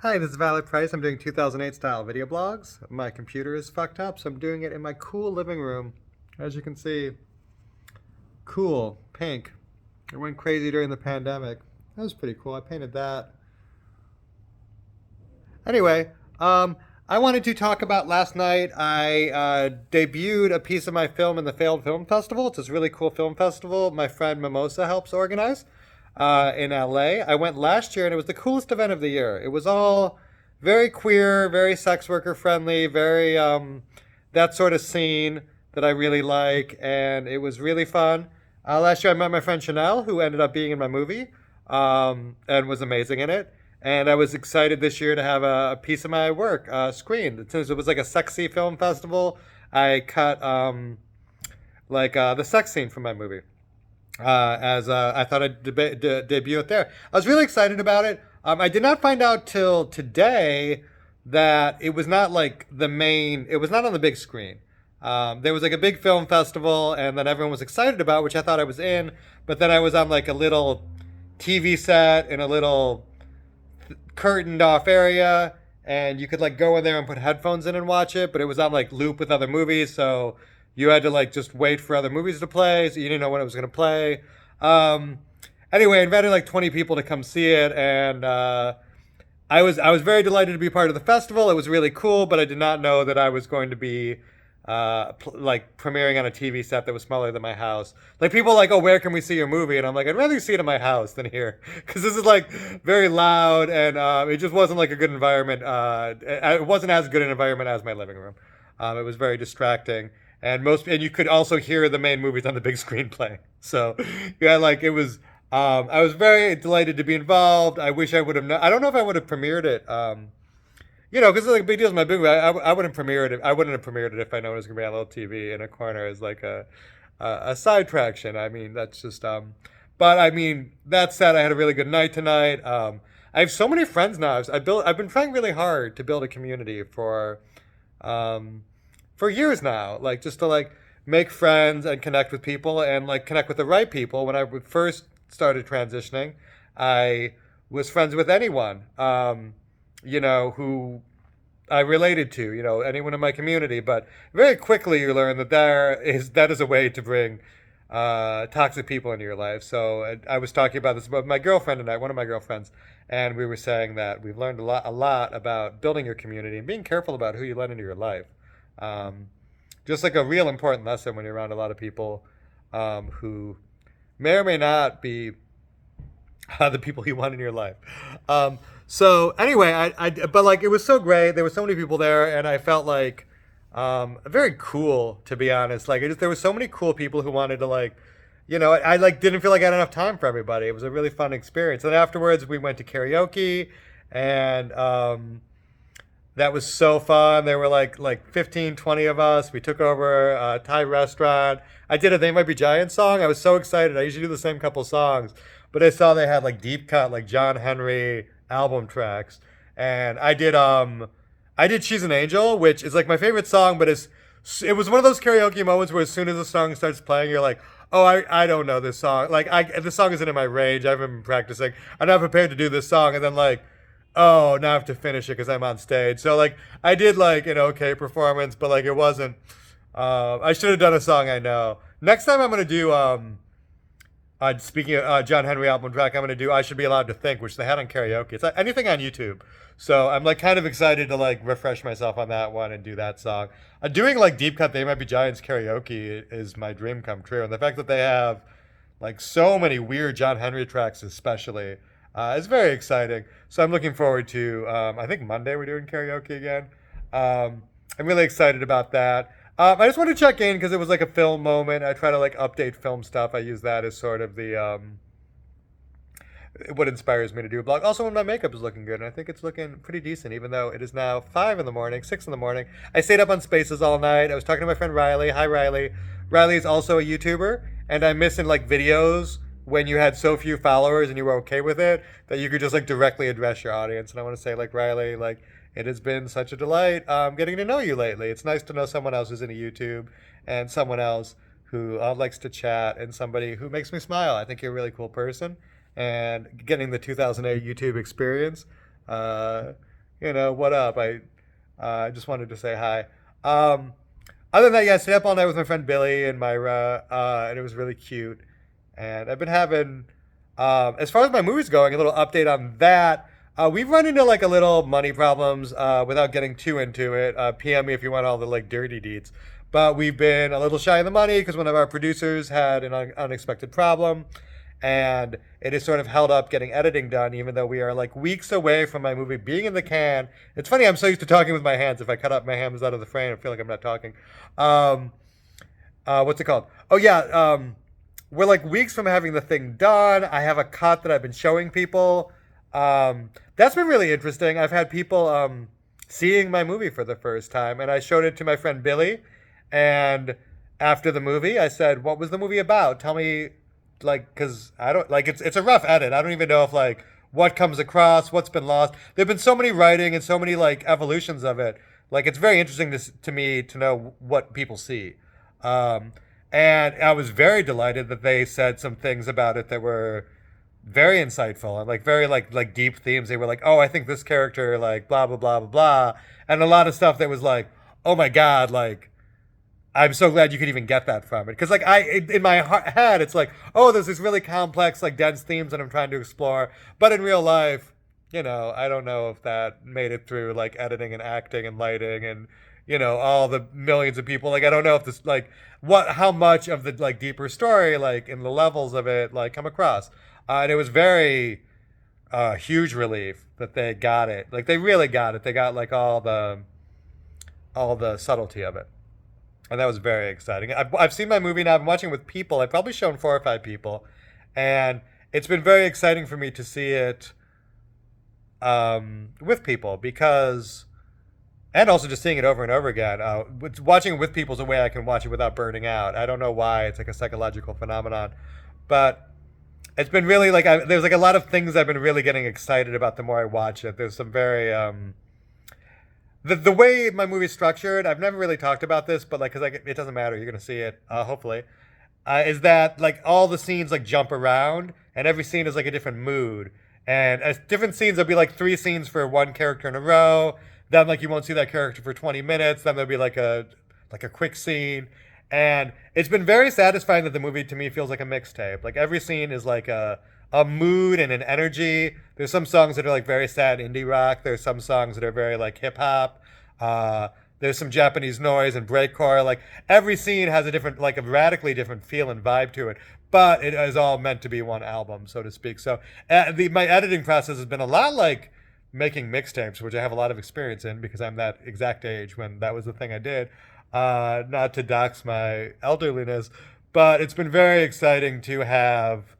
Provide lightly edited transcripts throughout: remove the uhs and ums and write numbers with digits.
Hi, this is Violet Price. I'm doing 2008 style video blogs. My computer is fucked up, so I'm doing it in my cool living room. As you can see, cool, pink. It went crazy during the pandemic. That was pretty cool. I painted that. Anyway, I wanted to talk about last night. I debuted a piece of my film in the Failed Film Festival. It's this really cool film festival my friend Mimosa helps organize in LA. I went last year and it was the coolest event of the year. It was all very queer, very sex worker friendly, very that sort of scene that I really like, and it was really fun. Last year I met my friend Chanel, who ended up being in my movie and was amazing in it. And I was excited this year to have a piece of my work screened. Since it was like a sexy film festival, I cut the sex scene from my movie. As I thought I'd debut it there. I was really excited about it. I did not find out till today that it was not like the main. It was not on the big screen. There was like a big film festival, and then everyone was excited about, which I thought I was in. But then I was on like a little TV set in a little curtained off area, and you could like go in there and put headphones in and watch it, but it was on like loop with other movies, so you had to like just wait for other movies to play, so you didn't know when it was going to play. um anyway, I invited like 20 people to come see it, and I was very delighted to be part of the festival. It was really cool, but I did not know that I was going to be like premiering on a TV set that was smaller than my house. Like people are like, oh, where can we see your movie? And I'm like, I'd rather see it in my house than here because this is like very loud, and it just wasn't like a good environment. It wasn't as good an environment as my living room. It was very distracting, and you could also hear the main movies on the big screen playing. So yeah, like it was. I was very delighted to be involved. I wish I would have. I don't know if I would have premiered it. Because it's like a big deal. It's my big movie. I wouldn't premiere it. I wouldn't have premiered it if I know it was gonna be on a little TV in a corner as like a side traction. I mean, that's just. But I mean, that said, I had a really good night tonight. I have so many friends now. I've been trying really hard to build a community um, for years now. Like just to like make friends and connect with people and like connect with the right people. When I first started transitioning, I was friends with anyone. Who I related to, anyone in my community. But very quickly you learn that that is a way to bring toxic people into your life. So I was talking about this about my girlfriend and I, one of my girlfriends, and we were saying that we've learned a lot about building your community and being careful about who you let into your life. Um, just like a real important lesson when you're around a lot of people who may or may not be the people you want in your life. So anyway, but like it was so great. There were so many people there, and I felt like very cool to be honest. Like there were so many cool people who wanted to like, I like didn't feel like I had enough time for everybody. It was a really fun experience. And afterwards, we went to karaoke, and that was so fun. There were like 15, 20 of us. We took over a Thai restaurant. I did a They Might Be Giants song. I was so excited. I usually do the same couple songs, but I saw they had like deep cut, like John Henry album tracks. And I did She's an Angel, which is like my favorite song, but it was one of those karaoke moments where as soon as the song starts playing, you're like, oh, I don't know this song. Like this song isn't in my range. I haven't been practicing. I'm not prepared to do this song. And then like, oh, now I have to finish it because I'm on stage. So like I did like an okay performance, but like it wasn't. I should have done a song I know. Next time I'm gonna do. Speaking of John Henry album track, I'm gonna do "I Should Be Allowed to Think," which they had on karaoke. It's anything on YouTube. So I'm like kind of excited to like refresh myself on that one and do that song. Doing like deep cut "They Might Be Giants" karaoke is my dream come true, and the fact that they have like so many weird John Henry tracks, especially, is very exciting. So I'm looking forward to. I think Monday we're doing karaoke again. I'm really excited about that. I just want to check in because it was like a film moment. I try to like update film stuff. I use that as sort of the what inspires me to do a blog. Also, when my makeup is looking good, and I think it's looking pretty decent, even though it is now 5 in the morning, 6 in the morning. I stayed up on Spaces all night. I was talking to my friend Riley. Hi, Riley. Riley is also a YouTuber, and I miss in like videos when you had so few followers and you were okay with it that you could just like directly address your audience. And I want to say like Riley, like it has been such a delight getting to know you lately. It's nice to know someone else who's into YouTube and someone else who likes to chat and somebody who makes me smile. I think you're a really cool person, and getting the 2008 YouTube experience. Uh, what up? I just wanted to say hi. Um, Other than that, yeah, I stayed up all night with my friend Billy and Myra, and it was really cute. And I've been having, as far as my movie's going, a little update on that. We've run into like a little money problems without getting too into it. PM me if you want all the like dirty deeds. But we've been a little shy of the money because one of our producers had an unexpected problem, and it has sort of held up getting editing done, even though we are like weeks away from my movie being in the can. It's funny, I'm so used to talking with my hands. If I cut up my hands out of the frame, I feel like I'm not talking. Um, what's it called? Oh yeah, we're like weeks from having the thing done. I have a cut that I've been showing people. That's been really interesting. I've had people seeing my movie for the first time, and I showed it to my friend Billy. And after the movie, I said, "What was the movie about? Tell me, like, because I don't like it's a rough edit. I don't even know if like what comes across, what's been lost. There've been so many writing and so many like evolutions of it. Like it's very interesting to me to know what people see. Um, and I was very delighted that they said some things about it that were very insightful and like very like deep themes. They were like, "Oh, I think this character like blah blah blah blah blah," and a lot of stuff that was like, "Oh my god, like." I'm so glad you could even get that from it because like in my head it's like, oh, there's these really complex like dense themes that I'm trying to explore, but in real life, I don't know if that made it through like editing and acting and lighting and all the millions of people. Like I don't know if this like what how much of the like deeper story like in the levels of it like come across, and it was very huge relief that they got it. Like they really got it. They got like all the subtlety of it. And that was very exciting. I've seen my movie now. I've been watching it with people. I've probably shown 4 or 5 people, and it's been very exciting for me to see it with people because, and also just seeing it over and over again. Watching it with people is a way I can watch it without burning out. I don't know why. It's like a psychological phenomenon, but it's been really like there's like a lot of things I've been really getting excited about the more I watch it. There's some very the way my movie's structured, I've never really talked about this, but like, cause like it doesn't matter, you're gonna see it, hopefully. Is that like all the scenes like jump around, and every scene is like a different mood, and as different scenes, there'll be like 3 scenes for one character in a row. Then like you won't see that character for 20 minutes. Then there'll be like a quick scene, and it's been very satisfying that the movie to me feels like a mixtape. Like every scene is like a mood and an energy. There's some songs that are like very sad indie rock. There's some songs that are very like hip hop. There's some Japanese noise and breakcore. Like every scene has a different, like a radically different feel and vibe to it. But it is all meant to be one album, so to speak. So my editing process has been a lot like making mixtapes, which I have a lot of experience in because I'm that exact age when that was the thing I did. Not to dox my elderliness, but it's been very exciting to have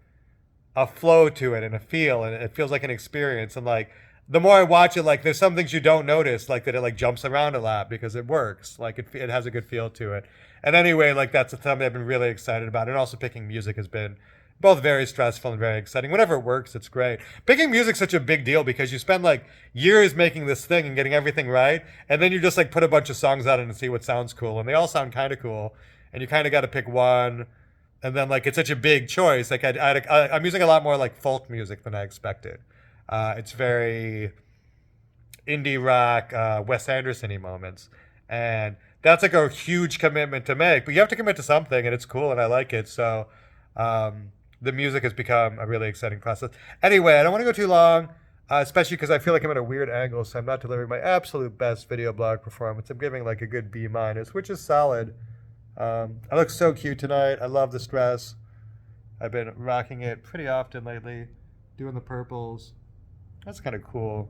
a flow to it and a feel, and it feels like an experience. And like the more I watch it, like there's some things you don't notice, like that it like jumps around a lot because it works. Like it has a good feel to it. And anyway, like that's something I've been really excited about. And also picking music has been both very stressful and very exciting. Whenever it works, it's great. Picking music's such a big deal because you spend like years making this thing and getting everything right, and then you just like put a bunch of songs out and see what sounds cool, and they all sound kind of cool, and you kind of got to pick one. And then like it's such a big choice. Like I'm using a lot more like folk music than I expected. It's very indie rock, Wes Anderson-y moments, and that's like a huge commitment to make. But you have to commit to something, and it's cool, and I like it. So the music has become a really exciting process. Anyway, I don't want to go too long, especially because I feel like I'm at a weird angle, so I'm not delivering my absolute best video blog performance. I'm giving like a good B minus, which is solid. I look so cute tonight. I love this dress. I've been rocking it pretty often lately, doing the purples. That's kind of cool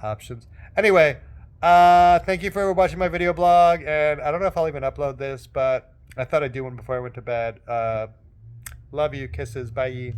options. Anyway, thank you for watching my video blog, and I don't know if I'll even upload this, but I thought I'd do one before I went to bed. Love you. Kisses. Bye.